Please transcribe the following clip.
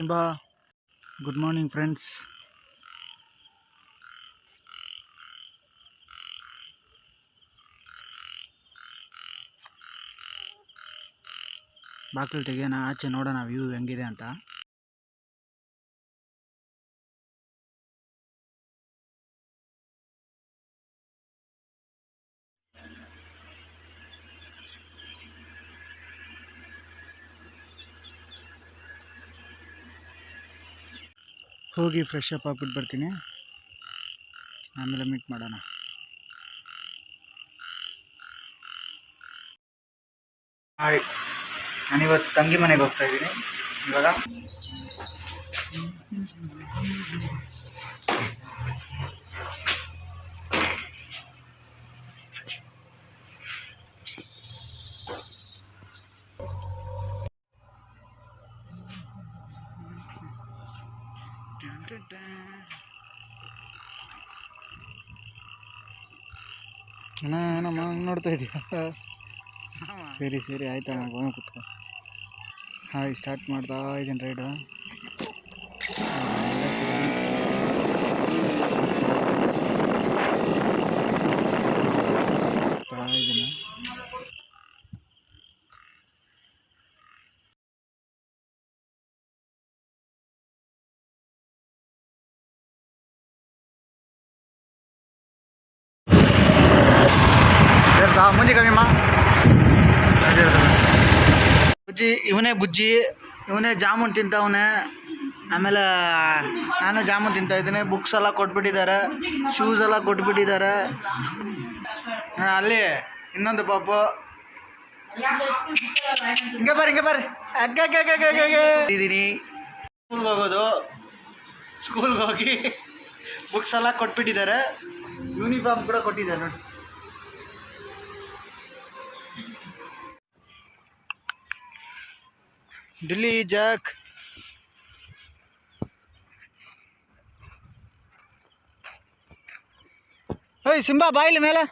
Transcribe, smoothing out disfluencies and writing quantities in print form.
Simba, good morning friends. ಬಾಗಿಲು ತೆಗೆಯೋಣ, ಆಚೆ ನೋಡೋಣ ವ್ಯೂ ಹೆಂಗಿದೆ ಅಂತ. ಹೋಗಿ ಫ್ರೆಶ್ ಅಪ್ ಆಗ್ಬಿಟ್ಟು ಬರ್ತೀನಿ, ಆಮೇಲೆ ಮೀಟ್ ಮಾಡೋಣ. ಹಾಯ್, ನಾನಿವತ್ತು ತಂಗಿ ಮನೆಗೆ ಹೋಗ್ತಾ ಇದ್ದೀನಿ. ಇವಾಗ ನಮ್ಮ ನೋಡ್ತಾ ಇದೀಯ? ಸರಿ ಸರಿ ಆಯ್ತಮ್ಮ, ಹೋಗಿ ಕುತ್ಕೊ. ಹಾಯ್, ಸ್ಟಾರ್ಟ್ ಮಾಡ್ತಾ ಇದ್ದೀನಿ ರೈಡು. ಇದ್ದೀನಿ. ಮುಂದೆ ಕಮ್ಮಿಮ್ಮ ಬುಜ್ಜಿ, ಇವನೇ ಜಾಮೂನ್ ತಿಂತವನೆ. ಆಮೇಲೆ ನಾನು ಜಾಮೂನ್ ತಿಂತಾ ಇದ್ದೀನಿ. ಬುಕ್ಸ್ ಎಲ್ಲ ಕೊಟ್ಬಿಟ್ಟಿದ್ದಾರೆ, ಶೂಸ್ ಎಲ್ಲ ಕೊಟ್ಬಿಟ್ಟಿದ್ದಾರೆ. ಅಲ್ಲಿ ಇನ್ನೊಂದು ಪಾಪು, ಹಿಂಗೆ ಬರ್ರಿ ಇದ್ದೀನಿ. ಸ್ಕೂಲ್ಗೆ ಹೋಗಿ ಬುಕ್ಸ್ ಎಲ್ಲ ಕೊಟ್ಬಿಟ್ಟಿದ್ದಾರೆ, ಯೂನಿಫಾರ್ಮ್ ಕೂಡ ಕೊಟ್ಟಿದ್ದಾರೆ ನೋಡಿ. ಡಿಲ್ಲಿ ಜಾಕ್, ಓಯ್ ಸಿಂಬಾ ಬಾಯಿಲಿ ಮೇಲೆ.